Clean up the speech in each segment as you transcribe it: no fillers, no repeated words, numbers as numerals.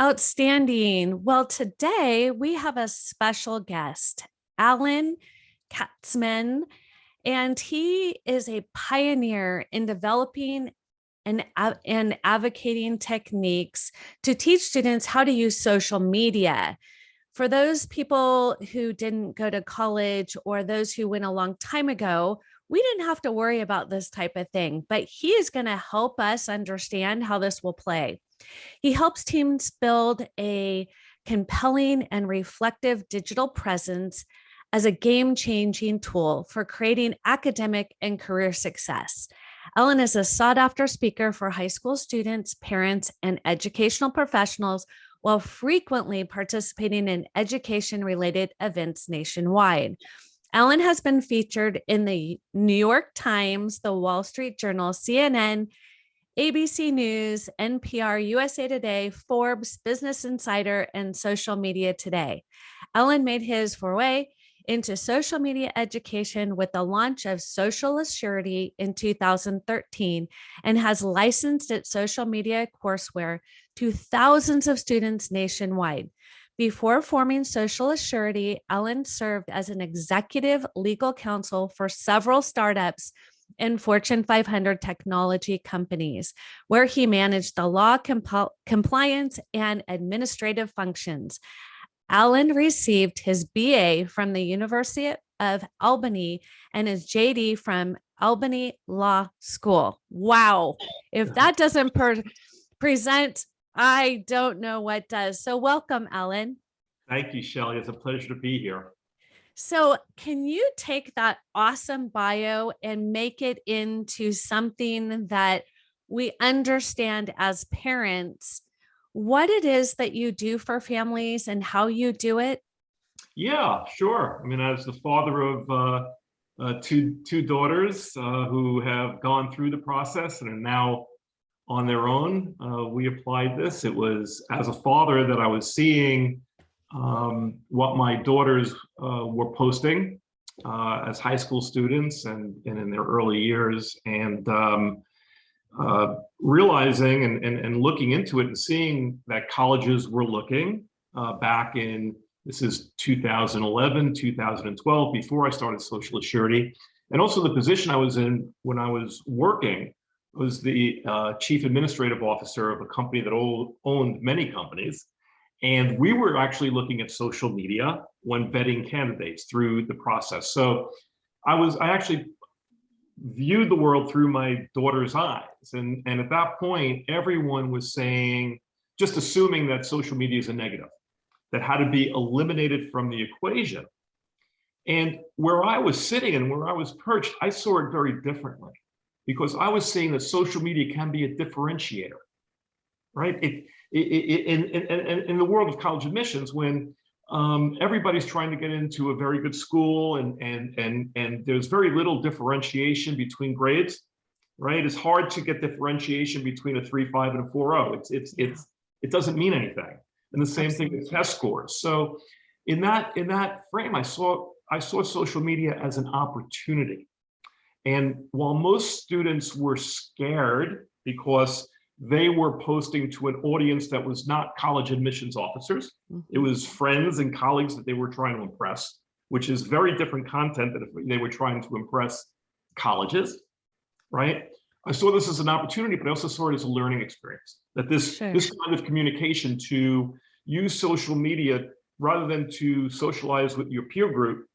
Outstanding. Well, today we have a special guest, Alan Katzman, and he is a pioneer in developing and advocating techniques to teach students how to use social media. For those people who didn't go to college or those who went a long time ago, we didn't have to worry about this type of thing, but he is going to help us understand how this will play. He helps teams build a compelling and reflective digital presence as a game-changing tool for creating academic and career success. Ellen is a sought-after speaker for high school students, parents, and educational professionals while frequently participating in education-related events nationwide. Ellen has been featured in the New York Times, the Wall Street Journal, CNN, ABC News, NPR, USA Today, Forbes, Business Insider, and Social Media Today. Ellen made his foray into social media education with the launch of Social Assurity in 2013 and has licensed its social media courseware to thousands of students nationwide. Before forming Social Assurity, Ellen served as an executive legal counsel for several startups and Fortune 500 technology companies, where he managed the law, compliance, and administrative functions. Alan received his BA from the University of Albany and his JD from Albany Law School. Wow. If that doesn't present, I don't know what does. So welcome, Alan. Thank you, Shelley. It's a pleasure to be here. So can you take that awesome bio and make it into something that we understand as parents, what it is that you do for families and how you do it? Yeah, sure. I mean, as the father of two daughters who have gone through the process and are now on their own, we applied this. It was as a father that I was seeing what my daughters were posting as high school students and in their early years, and realizing and looking into it and seeing that colleges were looking back in, this is 2011, 2012, before I started Social Assurity. And also the position I was in when I was working was the chief administrative officer of a company that owned many companies. And we were actually looking at social media when vetting candidates through the process. So I actually viewed the world through my daughter's eyes. And at that point, everyone was saying, just assuming that social media is a negative, that had to be eliminated from the equation. And where I was sitting and where I was perched, I saw it very differently, because I was seeing that social media can be a differentiator, right? In the world of college admissions, when everybody's trying to get into a very good school and there's very little differentiation between grades, right? It's hard to get differentiation between a 3.5 and a 4.0. It doesn't mean anything. And the same thing with test scores. So in that frame, I saw social media as an opportunity. And while most students were scared because they were posting to an audience that was not college admissions officers, it was friends and colleagues that they were trying to impress, which is very different content than if they were trying to impress colleges, right? I saw this as an opportunity, but I also saw it as a learning experience, that this kind of communication, to use social media rather than to socialize with your peer group,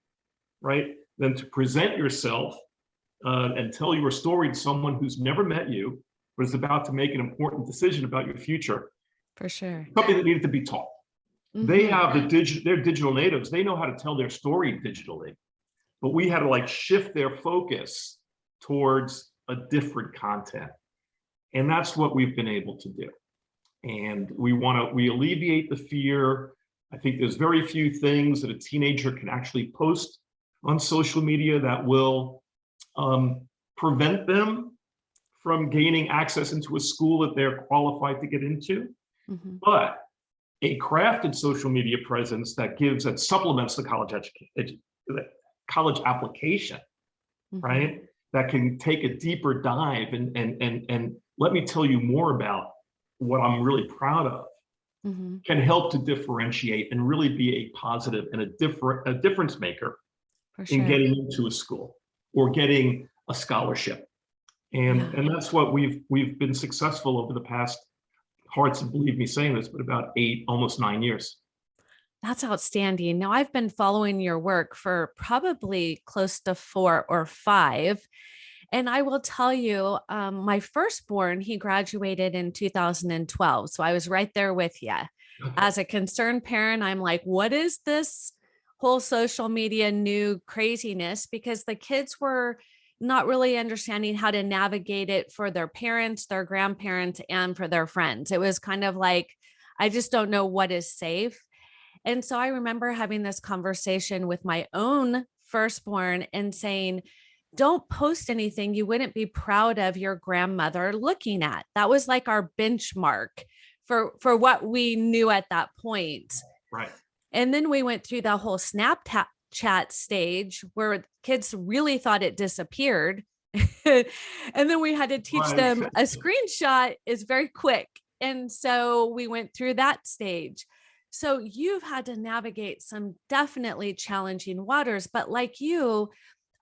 right? Then to present yourself and tell your story to someone who's never met you, but is about to make an important decision about your future. For sure. Something that needed to be taught. They have they're digital natives. They know how to tell their story digitally, but we had to like shift their focus towards a different content. And that's what we've been able to do. And we alleviate the fear. I think there's very few things that a teenager can actually post on social media that will prevent them from gaining access into a school that they're qualified to get into. But a crafted social media presence that supplements the college application, right? That can take a deeper dive and let me tell you more about what I'm really proud of. Mhm. can help to differentiate and really be a positive and a difference maker For in sure. getting into a school or getting a scholarship. Yeah. And that's what we've been successful over the past, hard to believe me saying this, but about 8, almost 9 years. That's outstanding. Now, I've been following your work for probably close to 4 or 5. And I will tell you, my firstborn, he graduated in 2012. So I was right there with you. Okay. As a concerned parent, I'm like, what is this whole social media new craziness? Because the kids were not really understanding how to navigate it for their parents, their grandparents, and for their friends. It was kind of like, I just don't know what is safe. And so I remember having this conversation with my own firstborn and saying, don't post anything you wouldn't be proud of your grandmother looking at. That was like our benchmark for what we knew at that point. Right. And then we went through the whole Snapchat stage where kids really thought it disappeared. And then we had to teach Right. them a screenshot is very quick. And so we went through that stage. So you've had to navigate some definitely challenging waters, but like you,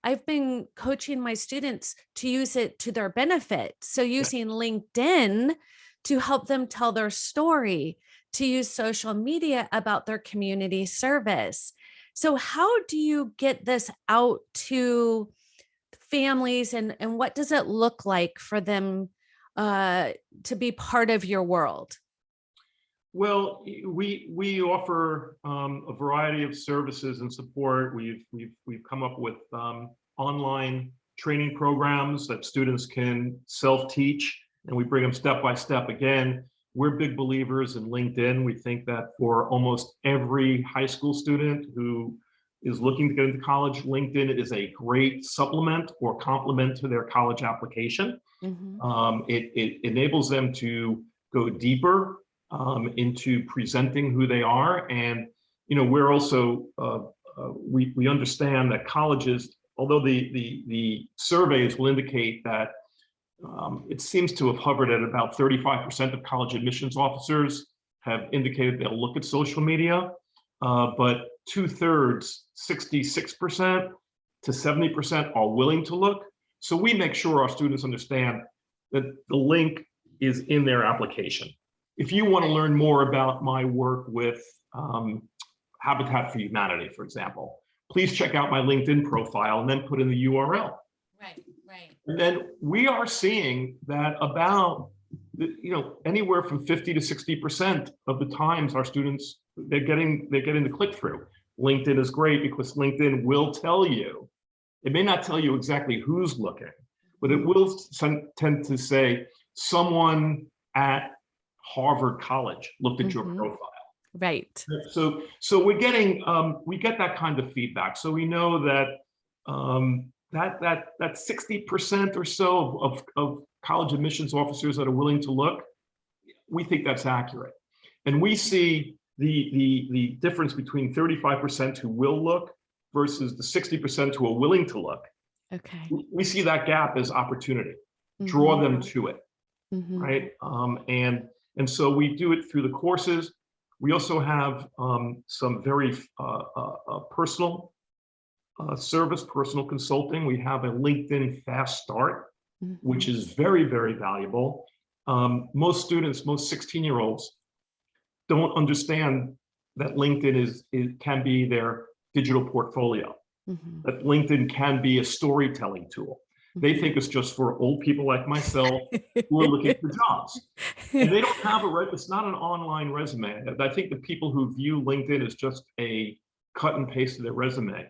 I've been coaching my students to use it to their benefit. So Yeah. using LinkedIn to help them tell their story, to use social media about their community service. So how do you get this out to families, and what does it look like for them to be part of your world? Well, we offer a variety of services and support. We've come up with online training programs that students can self-teach, and we bring them step by step. Again, we're big believers in LinkedIn. We think that for almost every high school student who is looking to get into college, LinkedIn is a great supplement or complement to their college application. Mhm. It enables them to go deeper into presenting who they are. And, we're also, we understand that colleges, although the surveys will indicate that it seems to have hovered at about 35% of college admissions officers have indicated they'll look at social media, but 2/3, 66% to 70% are willing to look. So we make sure our students understand that the link is in their application. If you want to learn more about my work with Habitat for Humanity, for example, please check out my LinkedIn profile and then put in the URL. Right, right. And then we are seeing that about, anywhere from 50 to 60% of the times our students, they're getting the click through. LinkedIn is great because LinkedIn will tell you, it may not tell you exactly who's looking, but it will tend to say someone at Harvard College looked at your Mhm. profile. Right. So we're getting we get that kind of feedback. So we know that that 60% or so of college admissions officers that are willing to look, we think that's accurate. And we see the difference between 35% who will look versus the 60% who are willing to look. Okay. We see that gap as opportunity. Draw Mhm. them to it, Mhm. right? And so we do it through the courses. We also have some very personal service, personal consulting. We have a LinkedIn Fast Start, which Mhm. is very, very valuable. Most students, most 16-year-olds don't understand that LinkedIn can be their digital portfolio, Mhm. that LinkedIn can be a storytelling tool. They Mhm. think it's just for old people like myself who are looking for jobs. And they don't have it's not an online resume. I think the people who view LinkedIn as just a cut and paste of their resume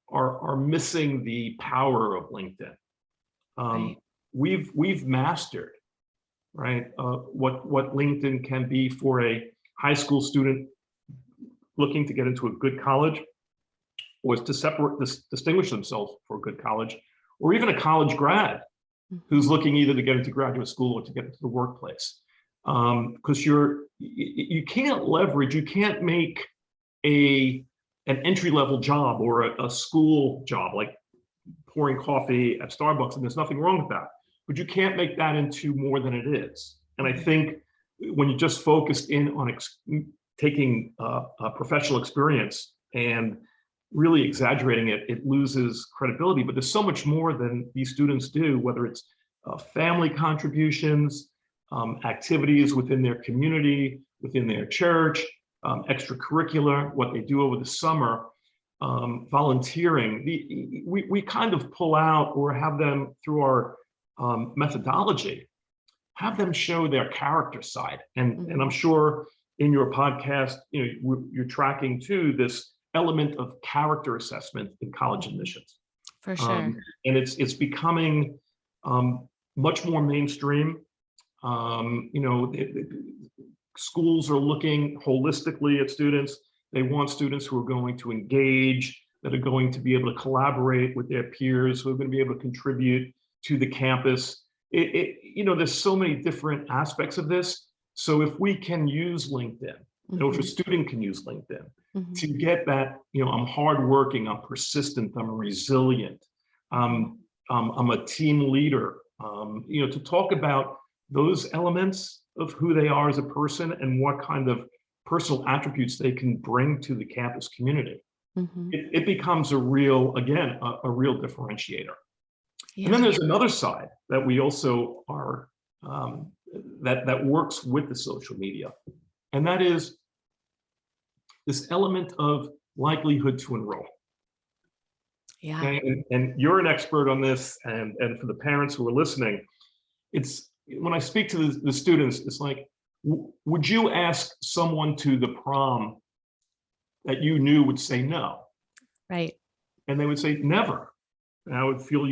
are missing the power of LinkedIn. Right. We've mastered, right, what LinkedIn can be for a high school student looking to get into a good college, or to distinguish themselves for a good college, or even a college grad who's Mhm. looking either to get into graduate school or to get into the workplace. Because you can't make an entry-level job or a school job like pouring coffee at Starbucks, and there's nothing wrong with that. But you can't make that into more than it is. And I Mhm. think when you just focused in on taking a professional experience and really exaggerating it, it loses credibility. But there's so much more than these students do, whether it's family contributions, activities within their community, within their church, extracurricular, what they do over the summer, volunteering. We kind of pull out, or have them through our methodology, have them show their character side. And I'm sure in your podcast, you're tracking too this element of character assessment in college admissions. For sure. And it's becoming much more mainstream. Schools are looking holistically at students. They want students who are going to engage, that are going to be able to collaborate with their peers, who are going to be able to contribute to the campus. There's so many different aspects of this. So if we can use LinkedIn, or if a student can use LinkedIn to get that, I'm hardworking, I'm persistent, I'm resilient, I'm a team leader, to talk about those elements of who they are as a person and what kind of personal attributes they can bring to the campus community. It becomes a real differentiator. Yeah. And then there's another side that we also are, that works with the social media. And that is this element of likelihood to enroll. Yeah. Okay? And you're an expert on this, and for the parents who are listening, it's, when I speak to the students, it's like, would you ask someone to the prom that you knew would say no? Right. And they would say never. And I would feel,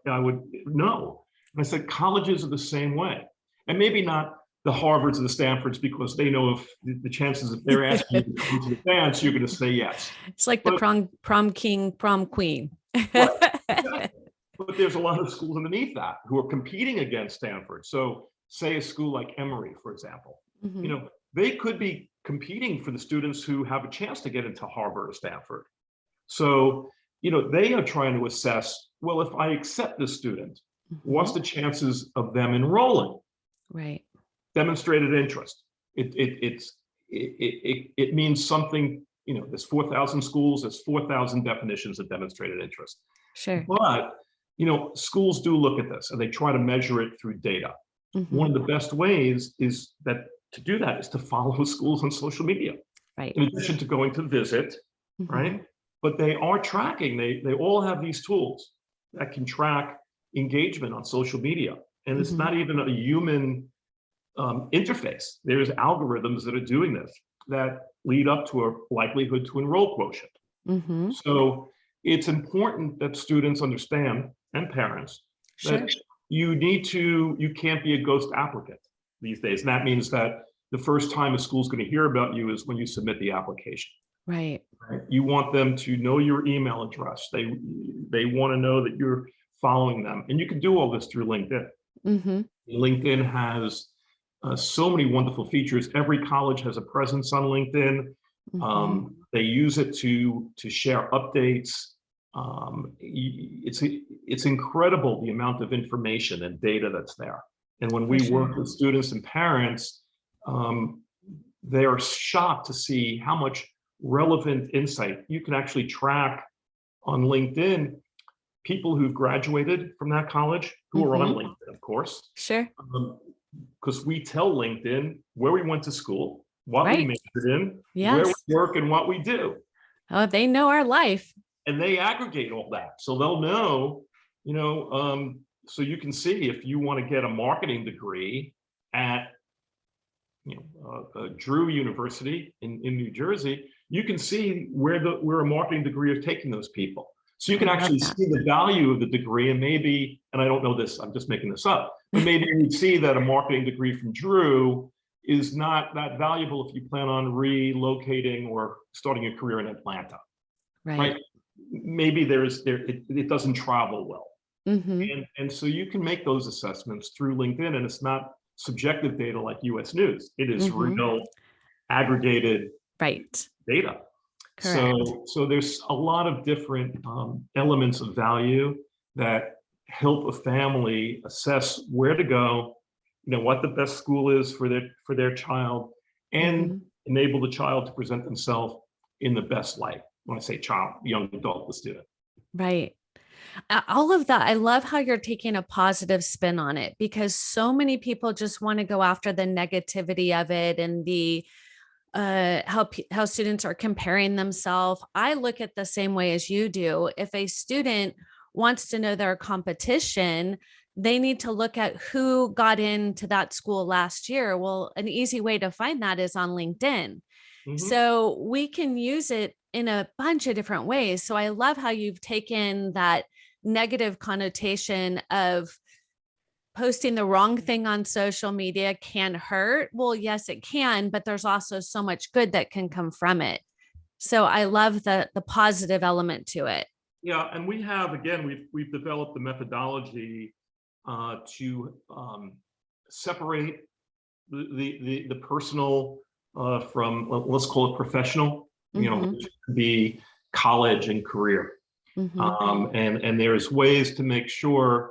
I would no. And I said, colleges are the same way. And maybe not the Harvards and the Stanfords, because they know if the chances if they're asking you to come to the dance, you're going to say yes. It's like the prom king, prom queen. Right, exactly. But there's a lot of schools underneath that who are competing against Stanford. So say a school like Emory, for example, they could be competing for the students who have a chance to get into Harvard or Stanford. So, they are trying to assess, well, if I accept this student, what's the chances of them enrolling? Right. Demonstrated interest. It means something, there's 4,000 schools, there's 4,000 definitions of demonstrated interest. Sure. But, schools do look at this and they try to measure it through data. One of the best ways to do that is to follow schools on social media. Right. In addition to going to visit, right? But they are tracking, they all have these tools that can track engagement on social media. And it's not even a human interface. There's algorithms that are doing this that lead up to a likelihood to enroll quotient. So it's important that students understand, and parents, that you can't be a ghost applicant these days. And that means that the first time a school's going to hear about you is when you submit the application. Right. You want them to know your email address. They want to know that you're following them. And you can do all this through LinkedIn. LinkedIn has so many wonderful features. Every college has a presence on LinkedIn. They use it to share updates. It's incredible the amount of information and data that's there. And when we work with students and parents, they are shocked to see how much relevant insight you can actually track on LinkedIn. People who've graduated from that college, who are on LinkedIn, of course. Sure. Because we tell LinkedIn where we went to school, what we majored in, where we work, and what we do. Oh, they know our life. And they aggregate all that. So they'll know, so you can see if you want to get a marketing degree at Drew University in New Jersey, you can see where a marketing degree is taking those people. So you can actually see the value of the degree, and maybe, and I don't know this, I'm just making this up, but maybe you'd see that a marketing degree from Drew is not that valuable if you plan on relocating or starting a career in Atlanta. Right? Maybe it doesn't travel well. And so you can make those assessments through LinkedIn, and it's not subjective data like US News. It is real aggregated data. So there's a lot of different elements of value that help a family assess where to go what the best school is for their child, and Mhm. enable the child to present themselves in the best light. When I say child, young adult, the student. Right. All of that. I love how you're taking a positive spin on it, because so many people just want to go after the negativity of it and the how students are comparing themselves. I look at the same way as you do. If a student wants to know their competition, they need to look at who got into that school last year. Well, an easy way to find that is on LinkedIn. Mm-hmm. So we can use it in a bunch of different ways. So I love how you've taken that negative connotation of posting the wrong thing on social media can hurt. Well, yes, it can, but there's also so much good that can come from it. So I love the positive element to it. Yeah, and we have, again, we've developed the methodology to separate the personal from, let's call it professional, Mm-hmm. which could be college and career. Mm-hmm. And there's ways to make sure,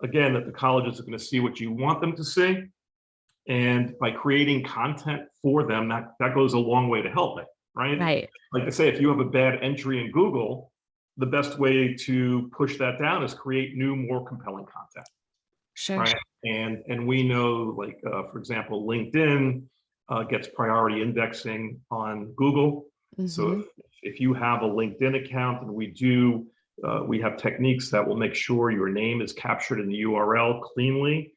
again, that the colleges are going to see what you want them to see. And by creating content for them, that goes a long way to help it, right? Right. Like I say, if you have a bad entry in Google, the best way to push that down is create new, more compelling content, Sure. right? And we know, like, for example, LinkedIn gets priority indexing on Google. So Mm-hmm. if you have a LinkedIn account, and we have techniques that will make sure your name is captured in the URL cleanly,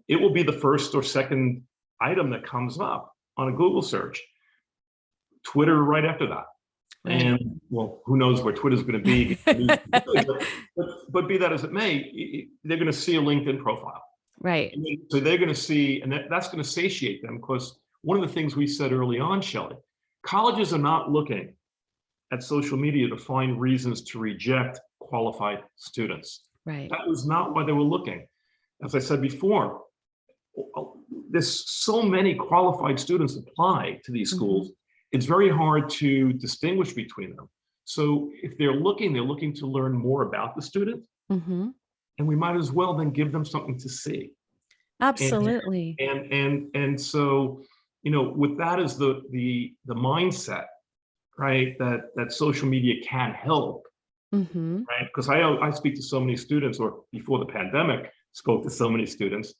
it will be the first or second item that comes up on a Google search. Twitter right after that. Right. And well, who knows where Twitter's going to be. But be that as it may, they're going to see a LinkedIn profile. Right. So they're going to see, and that's going to satiate them, because one of the things we said early on, Shelley, colleges are not looking at social media to find reasons to reject qualified students. Right. That was not why they were looking. As I said before, there's so many qualified students apply to these schools. Mm-hmm. It's very hard to distinguish between them. So if they're looking to learn more about the student, Mm-hmm. and we might as well then give them something to see. And Absolutely. so, with that as the mindset, right, that social media can help, Mm-hmm. right? Because I speak to so many students, or before the pandemic, spoke to so many students,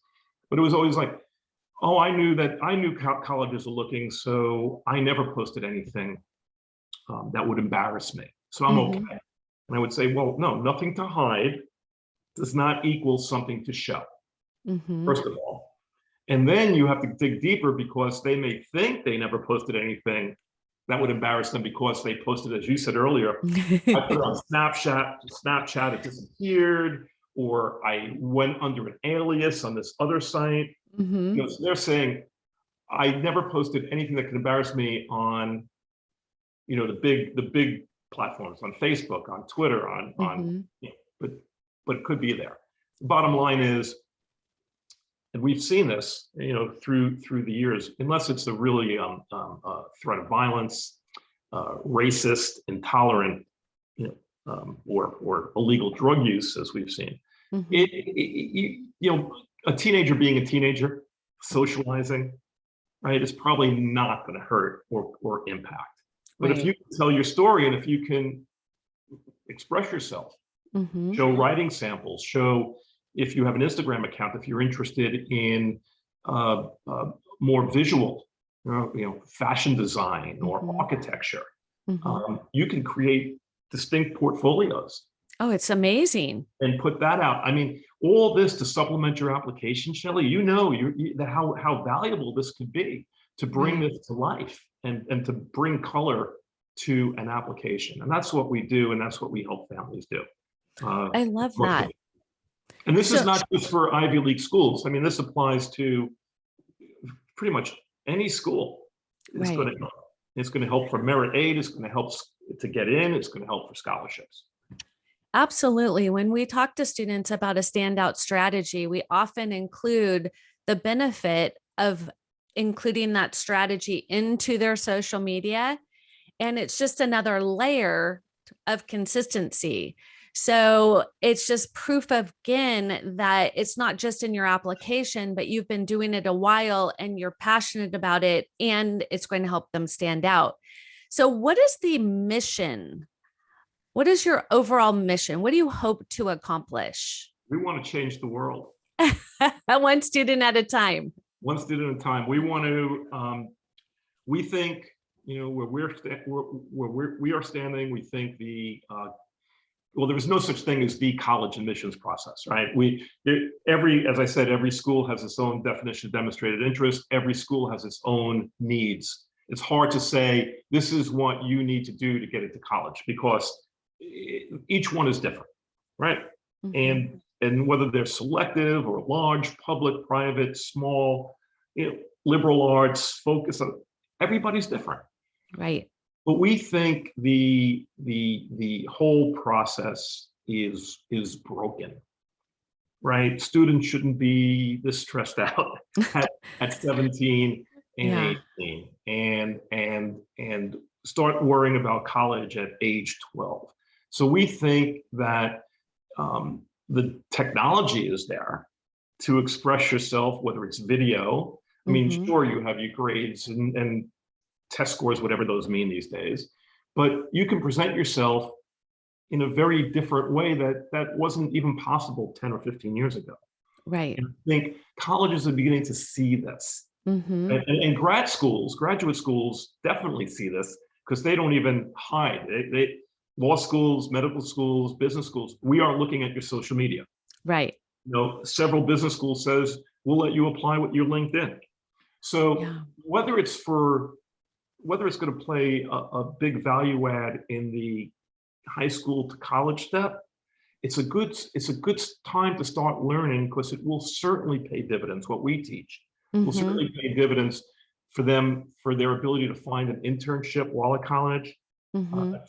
but it was always like, oh, I knew colleges are looking, so I never posted anything that would embarrass me. So I'm okay. Mm-hmm. And I would say, well, no, nothing to hide does not equal something to show, Mm-hmm. first of all. And then you have to dig deeper, because they may think they never posted anything that would embarrass them, because they posted, as you said earlier, I put it on Snapchat, it disappeared, or I went under an alias on this other site. Mm-hmm. So they're saying, I never posted anything that could embarrass me on, the big platforms, on Facebook, on Twitter, Mm-hmm. but it could be there. The bottom line is, and we've seen this, through the years, unless it's a really threat of violence, racist, intolerant, or illegal drug use, as we've seen. Mm-hmm. A teenager being a teenager, socializing, right, is probably not going to hurt or impact. But if Right. you can tell your story, and if you can express yourself, Mm-hmm. show writing samples, show, if you have an Instagram account, if you're interested in more visual, fashion design or Mm-hmm. architecture, Mm-hmm. you can create distinct portfolios Oh, it's amazing. and put that out. I mean, all this to supplement your application, Shelley, how valuable this could be to bring Right. this to life, and to bring color to an application. And that's what we do, and that's what we help families do. I love that. And this is So, not just for Ivy League schools. I mean, this applies to pretty much any school. It's going right. to help. It's going to help for merit aid. It's going to help to get in. It's going to help for scholarships. Absolutely. When we talk to students about a standout strategy, we often include the benefit of including that strategy into their social media. And it's just another layer of consistency. So it's just proof of, again, that it's not just in your application, but you've been doing it a while and you're passionate about it, and it's going to help them stand out. So what is the mission? What is your overall mission? What do you hope to accomplish? We want to change the world. One student at a time. One student at a time. We want to, we think, where we are standing, we think well, there is no such thing as the college admissions process, right? As I said, every school has its own definition of demonstrated interest. Every school has its own needs. It's hard to say, this is what you need to do to get into college, because each one is different, right? Mm-hmm. And whether they're selective or large, public, private, small, liberal arts, focus on, everybody's different. Right. But we think the whole process is broken, right? Students shouldn't be this stressed out at 17 and 18 and start worrying about college at age 12. So we think that the technology is there to express yourself, whether it's video. I mean, sure, you have your grades and test scores, whatever those mean these days, but you can present yourself in a very different way that wasn't even possible 10 or 15 years ago. Right. And I think colleges are beginning to see this. And graduate schools definitely see this, because they don't even hide. They law schools, medical schools, business schools, we are looking at your social media. Right. Several business schools says, we'll let you apply with your LinkedIn. So whether it's going to play a big value add in the high school to college step, it's a good time to start learning, because it will certainly pay dividends. What we teach will certainly pay dividends for them, for their ability to find an internship while at college, to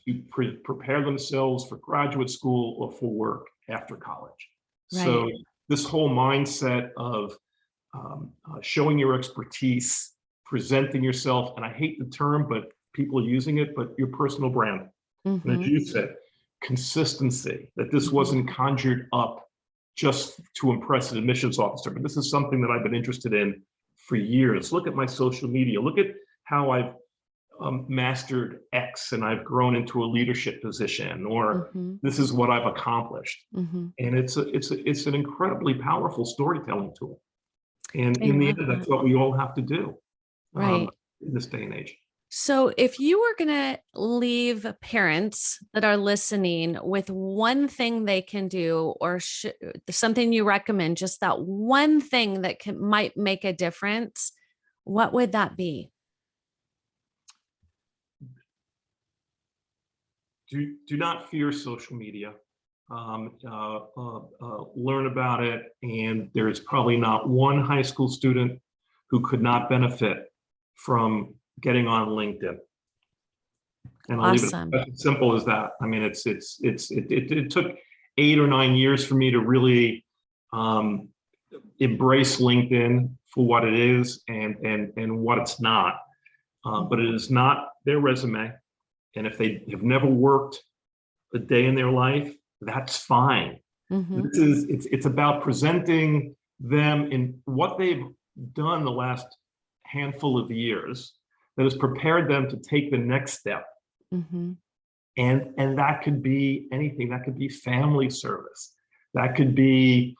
prepare themselves for graduate school or for work after college. Right. So this whole mindset of showing your expertise, presenting yourself, and I hate the term, but people are using it, but your personal brand. And as you said, consistency, that this wasn't conjured up just to impress an admissions officer, but this is something that I've been interested in for years. Look at my social media. Look at how I've mastered X and I've grown into a leadership position, or this is what I've accomplished. And it's an incredibly powerful storytelling tool. And in the end, that's what we all have to do. Right. In this day and age. So if you were going to leave parents that are listening with one thing they can do, or something you recommend, just that one thing that might make a difference, what would that be? Do not fear social media. Learn about it. And there's probably not one high school student who could not benefit from getting on LinkedIn. And I'll leave it as simple as that. I mean, it took 8 or 9 years for me to really embrace LinkedIn for what it is and what it's not. But it is not their resume. And if they have never worked a day in their life, that's fine. It's about presenting them in what they've done the last handful of years that has prepared them to take the next step. And that could be anything. That could be family service. That could be,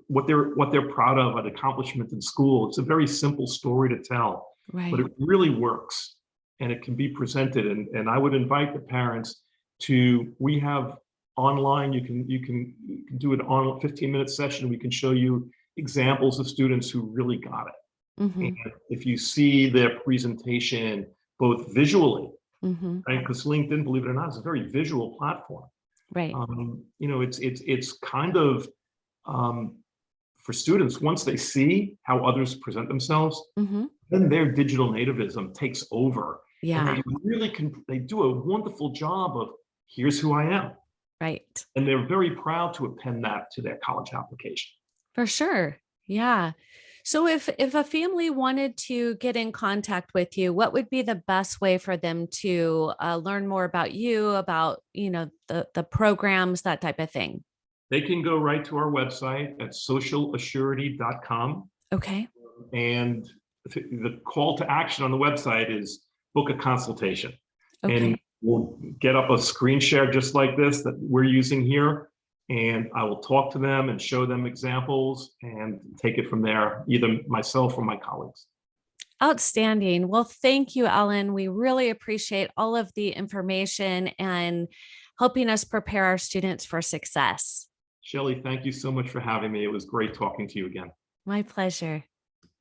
what they're proud of, an accomplishment in school. It's a very simple story to tell, but it really works, and it can be presented. And I would invite the parents to, we have online, you can do an on 15-minute session. We can show you examples of students who really got it. And if you see their presentation, both visually, right? Because LinkedIn, believe it or not, is a very visual platform. Right. It's kind of for students, once they see how others present themselves, then their digital nativism takes over. Yeah. And they really they do a wonderful job of, here's who I am. Right. And they're very proud to append that to their college application. For sure. Yeah. So if a family wanted to get in contact with you, what would be the best way for them to learn more about you, about the programs, that type of thing? They can go right to our website at socialassurity.com. Okay. And the call to action on the website is book a consultation. And Okay. we'll get up a screen share just like this that we're using here. And I will talk to them and show them examples and take it from there, either myself or my colleagues. Outstanding. Well, thank you, Ellen. We really appreciate all of the information and helping us prepare our students for success. Shelley, thank you so much for having me. It was great talking to you again. My pleasure.